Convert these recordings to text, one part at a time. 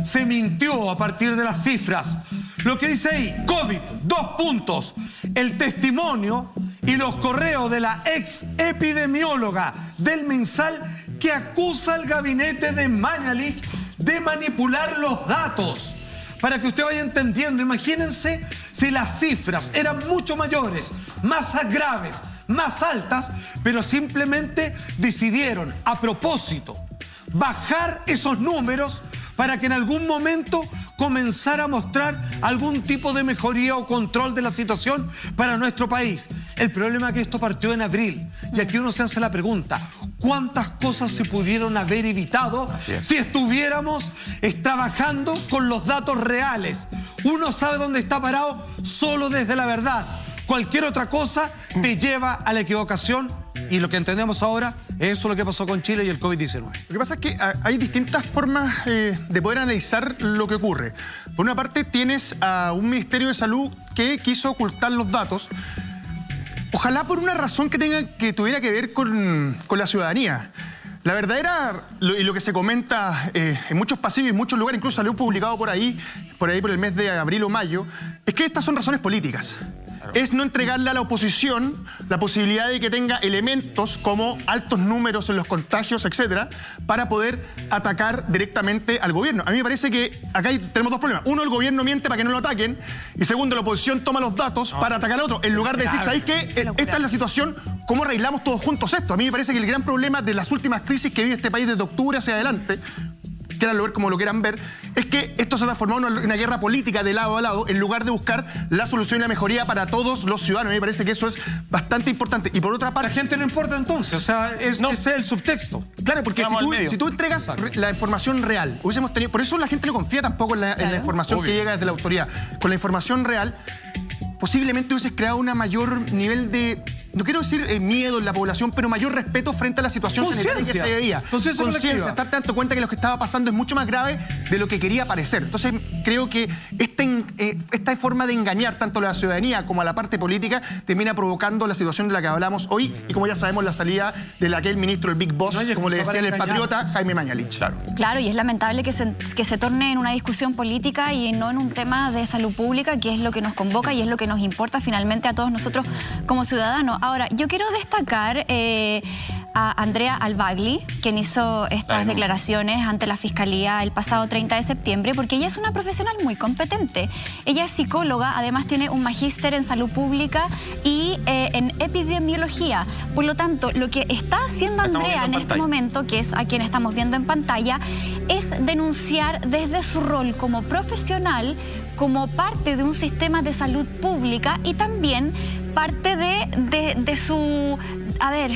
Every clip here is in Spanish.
se mintió a partir de las cifras. Lo que dice ahí, COVID, 2 puntos. El testimonio y los correos de la ex epidemióloga del MinSal que acusa al gabinete de Mañalich de manipular los datos. Para que usted vaya entendiendo, imagínense si las cifras eran mucho mayores, más graves, más altas, pero simplemente decidieron, a propósito, bajar esos números para que en algún momento comenzara a mostrar algún tipo de mejoría o control de la situación para nuestro país. El problema es que esto partió en abril, y aquí uno se hace la pregunta, ¿cuántas cosas se pudieron haber evitado si estuviéramos trabajando con los datos reales? Uno sabe dónde está parado solo desde la verdad. Cualquier otra cosa te lleva a la equivocación, y lo que entendemos ahora es eso lo que pasó con Chile y el COVID-19. Lo que pasa es que hay distintas formas de poder analizar lo que ocurre. Por una parte tienes a un Ministerio de Salud que quiso ocultar los datos, ojalá por una razón que tuviera que ver con la ciudadanía. La verdadera, y lo que se comenta en muchos pasillos y en muchos lugares, incluso salió publicado por ahí por el mes de abril o mayo, es que estas son razones políticas. Es no entregarle a la oposición la posibilidad de que tenga elementos como altos números en los contagios, etcétera, para poder atacar directamente al gobierno. A mí me parece que acá tenemos dos problemas. Uno, el gobierno miente para que no lo ataquen. Y segundo, la oposición toma los datos para atacar al otro. En lugar de decir, ¿sabéis qué? Esta es la situación, ¿cómo arreglamos todos juntos esto? A mí me parece que el gran problema de las últimas crisis que vive este país desde octubre hacia adelante, quieranlo ver como lo quieran ver, es que esto se ha transformado en una guerra política de lado a lado en lugar de buscar la solución y la mejoría para todos los ciudadanos. A mí me parece que eso es bastante importante. Y por otra parte... A la gente no importa entonces, o sea, ese es el subtexto. Claro, porque si tú entregas la información real, hubiésemos tenido... Por eso la gente no confía tampoco en la información que llega desde la autoridad. Con la información real, posiblemente hubieses creado un mayor nivel de... No quiero decir miedo en la población, pero mayor respeto frente a la situación sanitaria que se veía. Conciencia, estar dando cuenta que lo que estaba pasando es mucho más grave de lo que quería parecer. Entonces, creo que esta forma de engañar tanto a la ciudadanía como a la parte política termina provocando la situación de la que hablamos hoy y, como ya sabemos, la salida de aquel ministro, el Big Boss, como le decía el patriota, Jaime Mañalich. Claro, y es lamentable que se torne en una discusión política y no en un tema de salud pública, que es lo que nos convoca y es lo que nos importa finalmente a todos nosotros como ciudadanos. Ahora, yo quiero destacar a Andrea Albagli, quien hizo estas declaraciones ante la Fiscalía el pasado 30 de septiembre, porque ella es una profesional muy competente. Ella es psicóloga, además tiene un magíster en salud pública y en epidemiología. Por lo tanto, lo que está haciendo Andrea en este momento, que es a quien estamos viendo en pantalla, es denunciar desde su rol como profesional, como parte de un sistema de salud pública y también parte de su... A ver...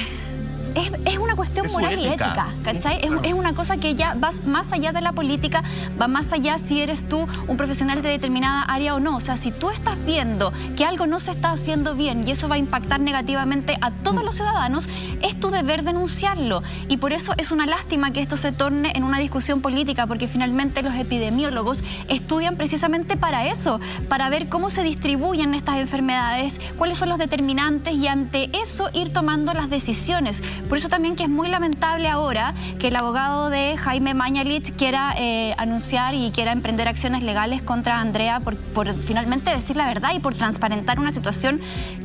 Es una cuestión moral y ética, ¿cachai? Es una cosa que ya va más allá de la política, va más allá si eres tú un profesional de determinada área o no. O sea, si tú estás viendo que algo no se está haciendo bien y eso va a impactar negativamente a todos los ciudadanos, es tu deber denunciarlo. Y por eso es una lástima que esto se torne en una discusión política, porque finalmente los epidemiólogos estudian precisamente para eso, para ver cómo se distribuyen estas enfermedades, cuáles son los determinantes y ante eso ir tomando las decisiones. Por eso también que es muy lamentable ahora que el abogado de Jaime Mañalich quiera anunciar y quiera emprender acciones legales contra Andrea por finalmente decir la verdad y por transparentar una situación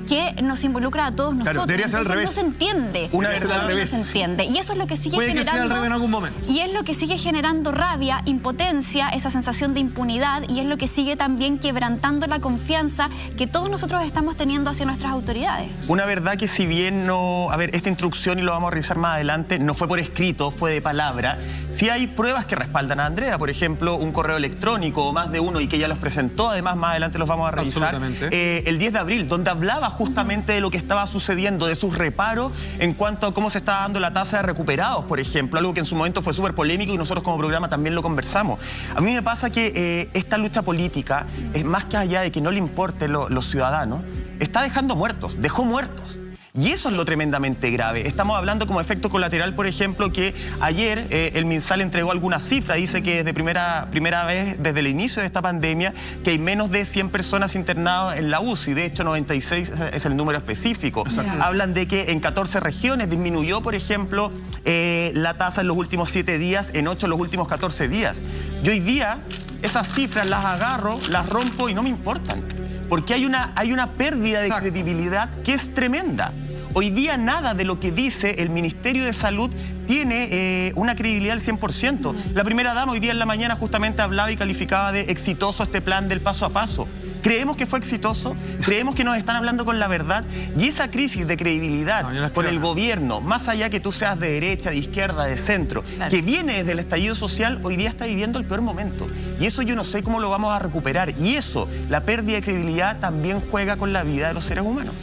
que nos involucra a todos nosotros. Claro, debería ser al revés. No se entiende. Una vez al revés. No se entiende. Y eso es lo que sigue Puede generando... que sea al revés en algún momento. Y es lo que sigue generando rabia, impotencia, esa sensación de impunidad, y es lo que sigue también quebrantando la confianza que todos nosotros estamos teniendo hacia nuestras autoridades. Una verdad que si bien no... A ver, esta instrucción, y lo vamos a revisar más adelante, no fue por escrito, fue de palabra. Sí hay pruebas que respaldan a Andrea, por ejemplo, un correo electrónico o más de uno y que ella los presentó, además más adelante los vamos a revisar. El 10 de abril, donde hablaba justamente de lo que estaba sucediendo, de sus reparos en cuanto a cómo se estaba dando la tasa de recuperados, por ejemplo, algo que en su momento fue súper polémico y nosotros como programa también lo conversamos. A mí me pasa que esta lucha política, es más que allá de que no le importe los ciudadanos, está dejando muertos, dejó muertos. Y eso es lo tremendamente grave. Estamos hablando como efecto colateral, por ejemplo, que ayer el MinSal entregó algunas cifras. Dice que es de primera vez desde el inicio de esta pandemia que hay menos de 100 personas internadas en la UCI. De hecho, 96 es el número específico. Hablan de que en 14 regiones disminuyó, por ejemplo, la tasa en los últimos 7 días, en 8 en los últimos 14 días. Y hoy día esas cifras las agarro, las rompo y no me importan. Porque hay una pérdida de credibilidad que es tremenda. Hoy día nada de lo que dice el Ministerio de Salud tiene una credibilidad al 100%. La primera dama hoy día en la mañana justamente hablaba y calificaba de exitoso este plan del paso a paso. ¿Creemos que fue exitoso? ¿Creemos que nos están hablando con la verdad? Y esa crisis de credibilidad por el gobierno, más allá que tú seas de derecha, de izquierda, de centro, que viene desde el estallido social, hoy día está viviendo el peor momento. Y eso yo no sé cómo lo vamos a recuperar. Y eso, la pérdida de credibilidad, también juega con la vida de los seres humanos.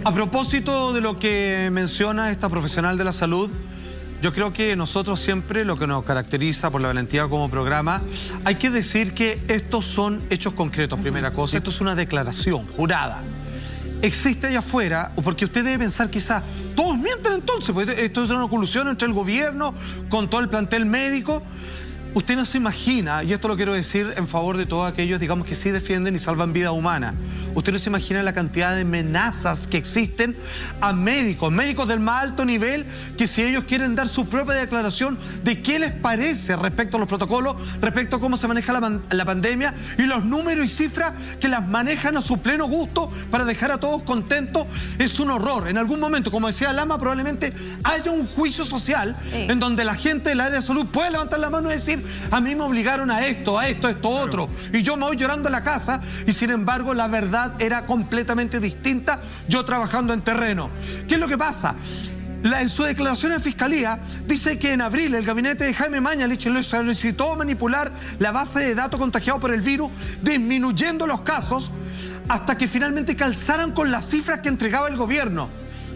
A propósito de lo que menciona esta profesional de la salud, yo creo que nosotros siempre lo que nos caracteriza por la valentía como programa, hay que decir que estos son hechos concretos, primera cosa. Esto es una declaración jurada. Existe allá afuera, porque usted debe pensar quizás, todos mienten entonces, porque esto es una colusión entre el gobierno con todo el plantel médico. Usted no se imagina, y esto lo quiero decir en favor de todos aquellos, digamos, que sí defienden y salvan vida humana. Usted no se imagina la cantidad de amenazas que existen a médicos del más alto nivel, que si ellos quieren dar su propia declaración de qué les parece respecto a los protocolos, respecto a cómo se maneja la pandemia y los números y cifras que las manejan a su pleno gusto para dejar a todos contentos, es un horror. En algún momento, como decía Lama, probablemente haya un juicio social en donde la gente del área de salud puede levantar la mano y decir: a mí me obligaron a esto, otro, y yo me voy llorando a la casa, y sin embargo la verdad era completamente distinta, yo trabajando en terreno. ¿Qué es lo que pasa? En su declaración en Fiscalía dice que en abril el gabinete de Jaime Mañalich le solicitó manipular la base de datos contagiados por el virus, disminuyendo los casos hasta que finalmente calzaran con las cifras que entregaba el gobierno.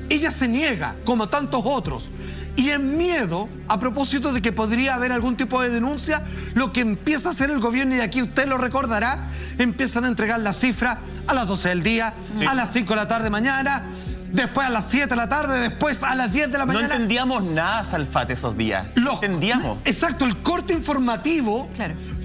Ella se niega, como tantos otros. Y en miedo, a propósito de que podría haber algún tipo de denuncia, lo que empieza a hacer el gobierno, y aquí usted lo recordará, empiezan a entregar las cifras a las 12 del día, a las 5 de la tarde mañana, después a las 7 de la tarde, después a las 10 de la mañana. No entendíamos nada, Salfate, esos días. No entendíamos. Exacto, el corte informativo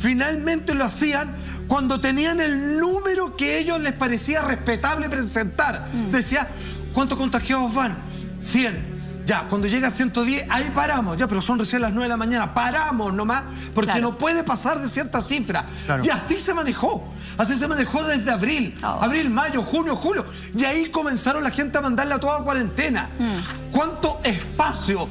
finalmente lo hacían cuando tenían el número que a ellos les parecía respetable presentar. Decía, ¿cuántos contagiados van? 100. Ya, cuando llega a 110, ahí paramos. Ya, pero son recién las 9 de la mañana. Paramos nomás, porque no puede pasar de cierta cifra. Y así se manejó. Así se manejó desde abril. Abril, mayo, junio, julio. Y ahí comenzaron la gente a mandarla toda a cuarentena. ¿Cuánto espacio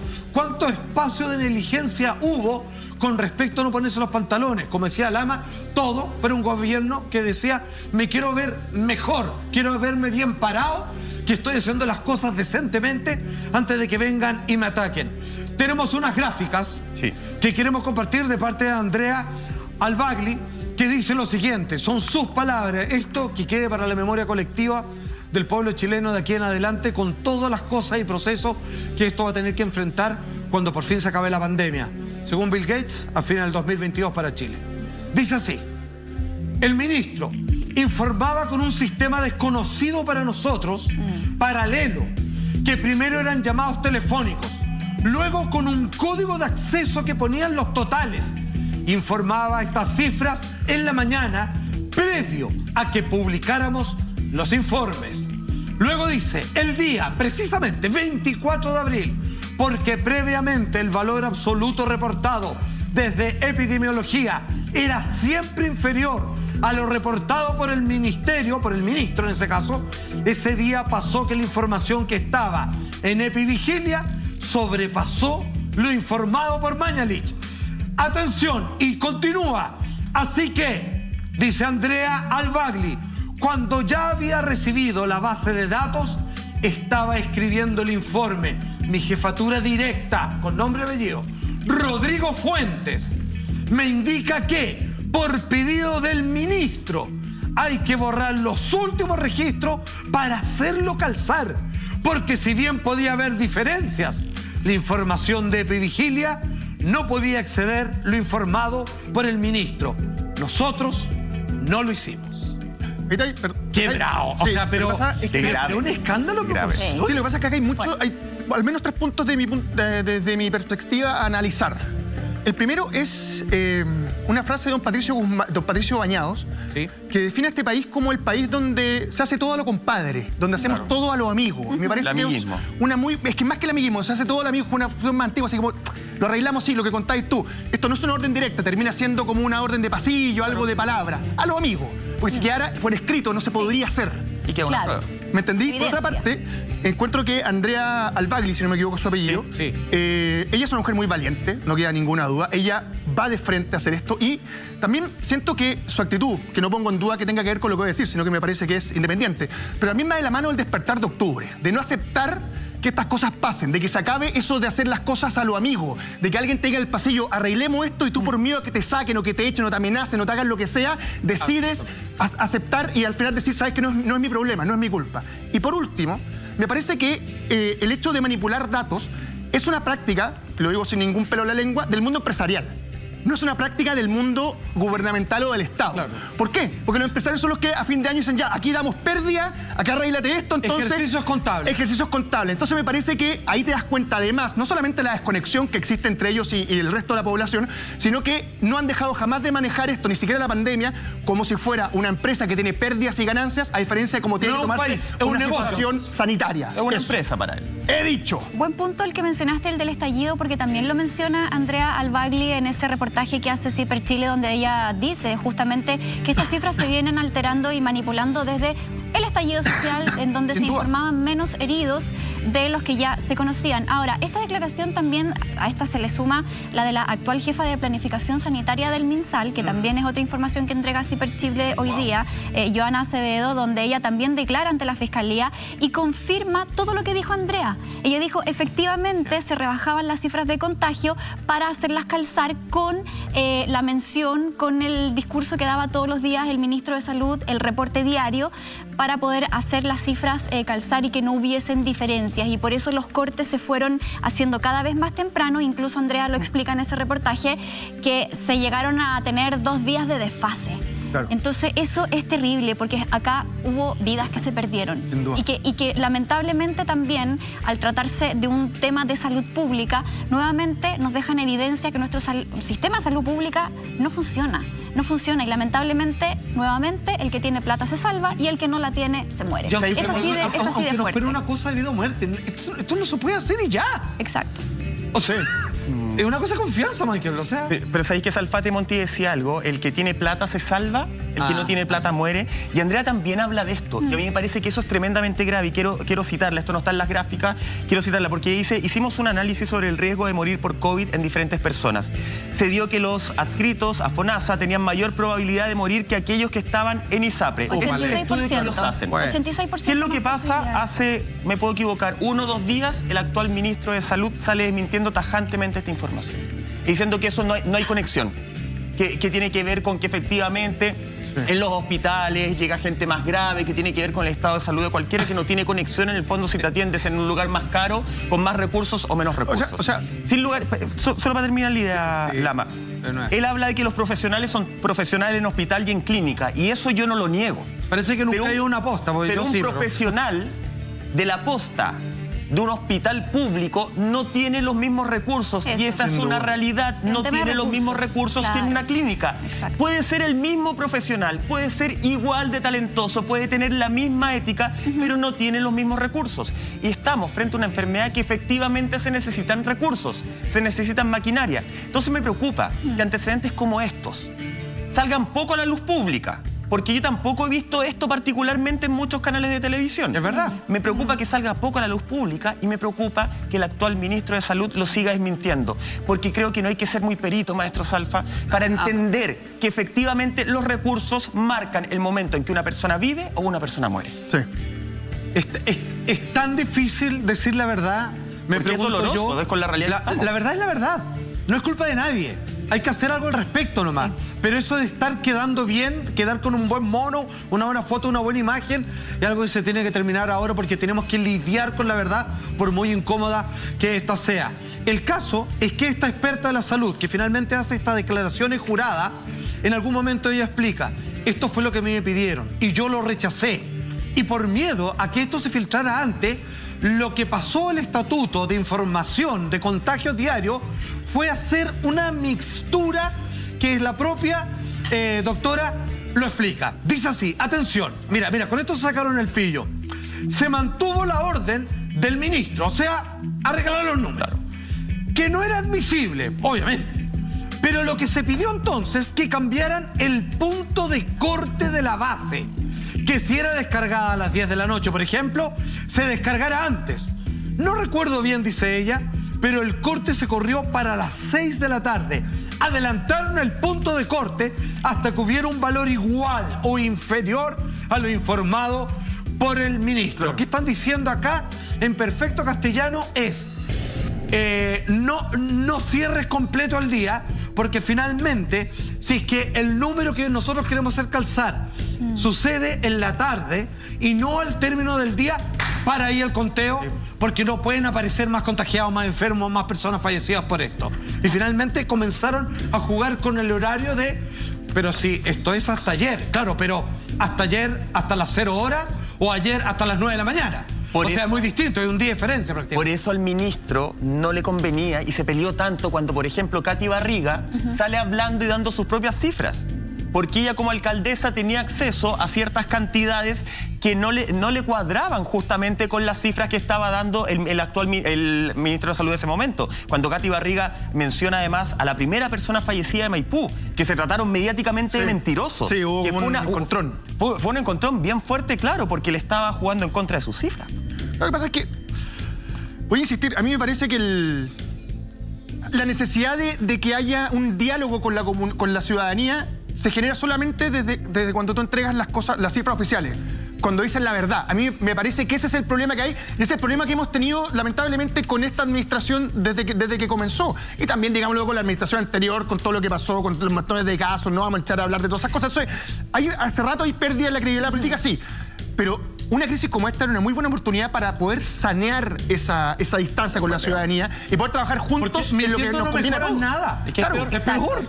de negligencia hubo con respecto a no ponerse los pantalones? Como decía Lama, todo, pero un gobierno que decía: me quiero ver mejor, quiero verme bien parado, que estoy haciendo las cosas decentemente antes de que vengan y me ataquen. Tenemos unas gráficas que queremos compartir de parte de Andrea Albagli, que dice lo siguiente, son sus palabras, esto que quede para la memoria colectiva del pueblo chileno de aquí en adelante, con todas las cosas y procesos que esto va a tener que enfrentar cuando por fin se acabe la pandemia, según Bill Gates, a fin del 2022 para Chile. Dice así: el ministro informaba con un sistema desconocido para nosotros, paralelo, que primero eran llamados telefónicos, luego con un código de acceso que ponían los totales. Informaba estas cifras en la mañana, previo a que publicáramos los informes. Luego dice, el día, precisamente 24 de abril, porque previamente el valor absoluto reportado desde epidemiología era siempre inferior a lo reportado por el ministerio, por el ministro en ese caso, ese día pasó que la información que estaba en Epivigilia sobrepasó lo informado por Mañalich. Atención, y continúa. Así que, dice Andrea Albagli, cuando ya había recibido la base de datos, estaba escribiendo el informe. Mi jefatura directa, con nombre y apellido, Rodrigo Fuentes, me indica que, por pedido del ministro, hay que borrar los últimos registros para hacerlo calzar. Porque si bien podía haber diferencias, la información de Epivigilia no podía exceder lo informado por el ministro. Nosotros no lo hicimos. Ahí está, ahí, Qué bravo. O Sí, sea, pero, lo que pasa es que- pero un escándalo. Grave. Sí. Sí, lo que pasa es que acá hay mucho, hay al menos 3 puntos desde mi perspectiva a analizar. El primero es una frase de don Patricio Bañados, Sí. que define a este país como el país donde se hace todo a lo compadre, donde hacemos todo a lo amigo. Y me parece El que es amiguismo. es que más que el amiguismo, se hace todo a lo amigo, una cuestión más antigua, así como lo arreglamos así, lo que contáis tú. Esto no es una orden directa, termina siendo como una orden de pasillo, algo de palabra, a lo amigo. Porque si quedara por escrito no se podría hacer. Y queda una Claro. prueba. ¿Me entendí? Evidencia. Por otra parte, encuentro que Andrea Albagli, si no me equivoco su apellido, Sí, sí. ella es una mujer muy valiente, no queda ninguna duda. Ella va de frente a hacer esto y también siento que su actitud, que no pongo en duda que tenga que ver con lo que voy a decir, sino que me parece que es independiente, pero también va de la mano el despertar de octubre, de no aceptar que estas cosas pasen, de que se acabe eso de hacer las cosas a lo amigo, de que alguien te diga en el pasillo, arreglemos esto y tú por miedo a que te saquen o que te echen o te amenacen o te hagan lo que sea, decides aceptar y al final decir, sabes que no es mi problema, no es mi culpa. Y por último, me parece que el hecho de manipular datos es una práctica, lo digo sin ningún pelo en la lengua, del mundo empresarial. No es una práctica del mundo gubernamental o del Estado. Claro. ¿Por qué? Porque los empresarios son los que a fin de año dicen, ya, aquí damos pérdida, acá arréglate esto, entonces... Ejercicios contables. Ejercicios contables. Entonces me parece que ahí te das cuenta además, no solamente la desconexión que existe entre ellos y el resto de la población, sino que no han dejado jamás de manejar esto, ni siquiera la pandemia, como si fuera una empresa que tiene pérdidas y ganancias, a diferencia de cómo tiene No que es un tomarse país, es un una negocio. situación sanitaria. Es una Eso. empresa para él. He dicho. Buen punto el que mencionaste, el del estallido, porque también lo menciona Andrea Albagli en ese reportaje que hace CIPER Chile, donde ella dice justamente que estas cifras se vienen alterando y manipulando desde el estallido social, en donde se Sin duda. informaban menos heridos de los que ya se conocían. Ahora, esta declaración también, a esta se le suma la de la actual jefa de planificación sanitaria del MinSal, que también es otra información que entrega CIPER Chile hoy día, Joana Acevedo, donde ella también declara ante la Fiscalía y confirma todo lo que dijo Andrea. Ella dijo, efectivamente, se rebajaban las cifras de contagio para hacerlas calzar con la mención, con el discurso que daba todos los días el ministro de Salud, el reporte diario, para poder hacer las cifras calzar y que no hubiesen diferencias. Y por eso los cortes se fueron haciendo cada vez más temprano. Incluso Andrea lo explica en ese reportaje, que se llegaron a tener 2 días de desfase. Claro. Entonces eso es terrible porque acá hubo vidas que se perdieron. Sin duda. Y que lamentablemente también, al tratarse de un tema de salud pública, nuevamente nos deja en evidencia que nuestro sistema de salud pública no funciona. No funciona y lamentablemente, nuevamente, el que tiene plata se salva y el que no la tiene se muere. Yo- Es así de aunque no fuerte. fuera una cosa de vida o muerte. Esto no se puede hacer y ya. Exacto. O sea, es una cosa de confianza, Michael. O sea, Pero sabéis que Salfate Monti decía algo, el que tiene plata se salva, el que no tiene plata muere. Y Andrea también habla de esto. Y a mí me parece que eso es tremendamente grave. Y quiero citarla, esto no está en las gráficas, quiero citarla porque dice, hicimos un análisis sobre el riesgo de morir por COVID en diferentes personas. Se dio que los adscritos a FONASA tenían mayor probabilidad de morir que aquellos que estaban en ISAPRE. Este es el estudio que ellos hacen. 86%. ¿Qué es lo que más pasa? posibilidad. Hace, me puedo equivocar, 1 o 2 días, el actual ministro de Salud sale desmintiendo tajantemente esta información. Y diciendo que eso no hay conexión. Que tiene que ver con que efectivamente en los hospitales llega gente más grave, que tiene que ver con el estado de salud de cualquiera, que no tiene conexión en el fondo si te atiendes en un lugar más caro, con más recursos o menos recursos. O sea, sin lugar, solo para terminar la idea, Sí, Lama. pero no es. Él habla de que los profesionales son profesionales en hospital y en clínica, y eso yo no lo niego. parece que nunca Pero hay una aposta. Porque Pero yo un sí, profesional de la posta de un hospital público no tiene los mismos recursos Eso. y esa es Sin una duda. realidad, Es un no tema de tiene los mismos recursos, recursos que en claro. una clínica. Exacto. Puede ser el mismo profesional, puede ser igual de talentoso, puede tener la misma ética, pero no tiene los mismos recursos. Y estamos frente a una enfermedad que efectivamente se necesitan recursos, se necesitan maquinaria. Entonces me preocupa que antecedentes como estos salgan poco a la luz pública. Porque yo tampoco he visto esto particularmente en muchos canales de televisión. Es verdad. Me preocupa que salga poco a la luz pública y me preocupa que el actual ministro de Salud lo siga desmintiendo. Porque creo que no hay que ser muy perito, maestro Salfa, para entender que efectivamente los recursos marcan el momento en que una persona vive o una persona muere. sí. Es tan difícil decir la verdad. Me Porque es pregunto doloroso, yo. es con la realidad que estamos. La verdad es la verdad. No es culpa de nadie. Hay que hacer algo al respecto nomás. Pero eso de estar quedando bien, quedar con un buen mono, una buena foto, una buena imagen, es algo que se tiene que terminar ahora porque tenemos que lidiar con la verdad, por muy incómoda que esta sea. El caso es que esta experta de la salud, que finalmente hace esta declaración jurada, en algún momento ella explica, esto fue lo que me pidieron y yo lo rechacé. Y por miedo a que esto se filtrara antes, lo que pasó el Estatuto de Información de Contagios Diarios fue hacer una mixtura que la propia doctora lo explica. Dice así, atención, mira, con esto se sacaron el pillo. Se mantuvo la orden del ministro, o sea, arreglar los números, que no era admisible, obviamente. Pero lo que se pidió entonces que cambiaran el punto de corte de la base, que si era descargada a las 10 de la noche, por ejemplo, se descargara antes. No recuerdo bien, dice ella, pero el corte se corrió para las 6 de la tarde. Adelantaron el punto de corte hasta que hubiera un valor igual o inferior a lo informado por el ministro. Claro. Lo que están diciendo acá, en perfecto castellano, es no cierres completo al día, porque finalmente, si es que el número que nosotros queremos hacer calzar sucede en la tarde y no al término del día, para ahí el conteo, porque no pueden aparecer más contagiados, más enfermos, más personas fallecidas por esto. Y finalmente comenzaron a jugar con el horario de, pero si esto es hasta ayer, claro, pero hasta ayer hasta las 0 horas o ayer hasta las 9 de la mañana. O sea, es muy distinto, hay un día de diferencia prácticamente. Por eso al ministro no le convenía y se peleó tanto cuando, por ejemplo, Katy Barriga sale hablando y dando sus propias cifras. Porque ella como alcaldesa tenía acceso a ciertas cantidades que no le cuadraban justamente con las cifras que estaba dando el ministro de Salud de ese momento. Cuando Katy Barriga menciona además a la primera persona fallecida de Maipú, que se trataron mediáticamente de mentirosos. Sí, hubo un encontrón. Fue un encontrón bien fuerte, claro, porque le estaba jugando en contra de sus cifras. Lo que pasa es que, voy a insistir, a mí me parece que la necesidad de que haya un diálogo con la ciudadanía se genera solamente desde cuando tú entregas las cifras oficiales, cuando dicen la verdad. A mí me parece que ese es el problema que hay, y ese es el problema que hemos tenido lamentablemente con esta administración desde que comenzó. Y también, digámoslo, con la administración anterior, con todo lo que pasó, con los montones de casos, no vamos a echar a hablar de todas esas cosas. Entonces, hace rato hay pérdida de la credibilidad política, sí, pero una crisis como esta era una muy buena oportunidad para poder sanear esa distancia con la ciudadanía y poder trabajar juntos en lo que nos conviene a todos. Nada. Es que claro, es peor.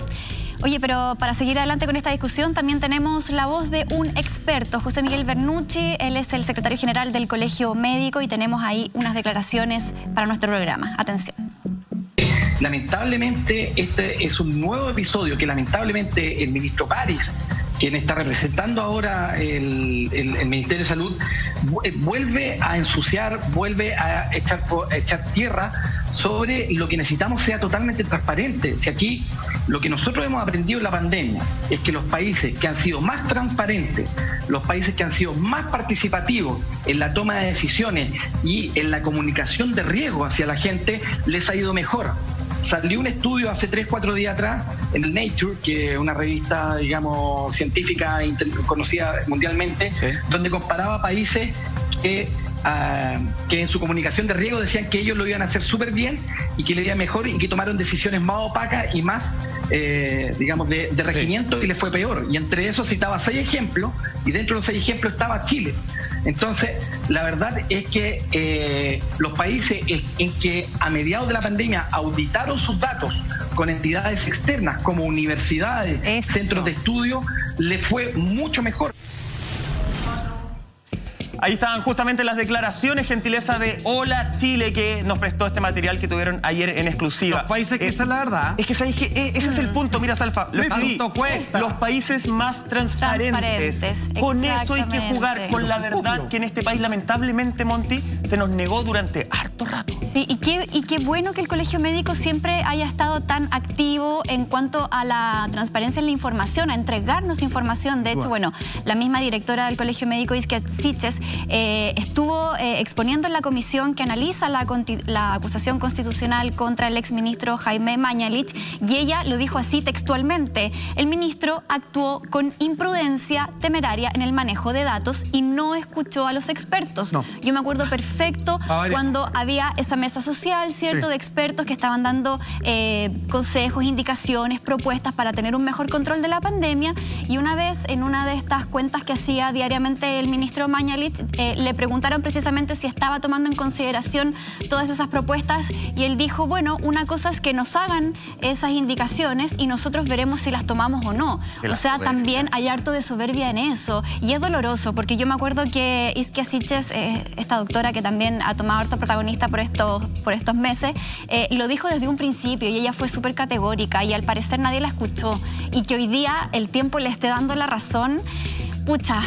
Oye, pero para seguir adelante con esta discusión también tenemos la voz de un experto, José Miguel Bernucci. Él es el secretario general del Colegio Médico y tenemos ahí unas declaraciones para nuestro programa. Atención. Lamentablemente este es un nuevo episodio que lamentablemente el ministro París, quien está representando ahora el Ministerio de Salud, vuelve a ensuciar, vuelve a echar tierra sobre lo que necesitamos sea totalmente transparente. Si aquí lo que nosotros hemos aprendido en la pandemia es que los países que han sido más transparentes, los países que han sido más participativos en la toma de decisiones y en la comunicación de riesgo hacia la gente, les ha ido mejor. Salió un estudio hace 3-4 días atrás en el Nature, que es una revista, digamos, científica conocida mundialmente, sí, donde comparaba países que en su comunicación de riesgo decían que ellos lo iban a hacer súper bien y que le iba mejor y que tomaron decisiones más opacas y más, digamos, de regimiento, y les fue peor. Y entre esos citaba 6 ejemplos y dentro de los 6 ejemplos estaba Chile. Entonces, la verdad es que los países en que a mediados de la pandemia auditaron sus datos con entidades externas como universidades, centros de estudio, les fue mucho mejor. Ahí estaban justamente las declaraciones, gentileza de Hola Chile, que nos prestó este material que tuvieron ayer en exclusiva. Los países que esa es la verdad. Es que sabéis que ese es el punto, mira, Salfa. Los países más transparentes. Con eso hay que jugar, con la verdad que en este país, lamentablemente, Monty, se nos negó durante harto rato. Sí, y qué bueno que el Colegio Médico siempre haya estado tan activo en cuanto a la transparencia en la información, a entregarnos información. De hecho, bueno, la misma directora del Colegio Médico, Isquia Siches, estuvo exponiendo en la comisión que analiza la acusación constitucional contra el exministro Jaime Mañalich, y ella lo dijo así textualmente: el ministro actuó con imprudencia temeraria en el manejo de datos y no escuchó a los expertos. No. Yo me acuerdo perfecto cuando había esa mesa social, ¿cierto?, sí, de expertos que estaban dando consejos, indicaciones, propuestas para tener un mejor control de la pandemia, y una vez en una de estas cuentas que hacía diariamente el ministro Mañalich, le preguntaron precisamente si estaba tomando en consideración todas esas propuestas y él dijo, bueno, una cosa es que nos hagan esas indicaciones y nosotros veremos si las tomamos o no. O sea, también hay harto de soberbia en eso y es doloroso porque yo me acuerdo que Isquia Siches, esta doctora que también ha tomado harto protagonista por estos meses, lo dijo desde un principio y ella fue súper categórica y al parecer nadie la escuchó y que hoy día el tiempo le esté dando la razón, pucha,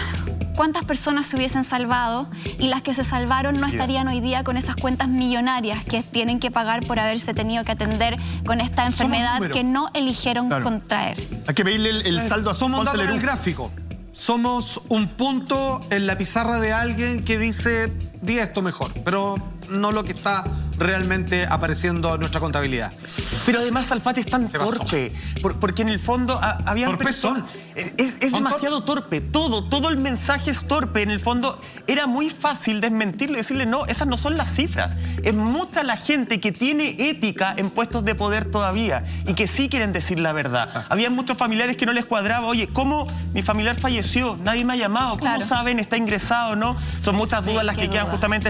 ¿cuántas personas se hubiesen salvado? Y las que se salvaron no estarían hoy día con esas cuentas millonarias que tienen que pagar por haberse tenido que atender con esta enfermedad que no eligieron contraer. Hay que pedirle el saldo a Somos datos en el gráfico. Somos un punto en la pizarra de alguien que dice, di esto mejor, pero no lo que está realmente apareciendo en nuestra contabilidad. Pero además Salfate es tan torpe, porque en el fondo habían personas... Es demasiado torpe, todo el mensaje es torpe. En el fondo era muy fácil desmentirlo y decirle, no, esas no son las cifras. Es mucha la gente que tiene ética en puestos de poder todavía y que sí quieren decir la verdad. Había muchos familiares que no les cuadraba, oye, ¿cómo mi familiar falleció? Nadie me ha llamado, ¿cómo saben? ¿Está ingresado o no? Son muchas dudas las que quedan justamente...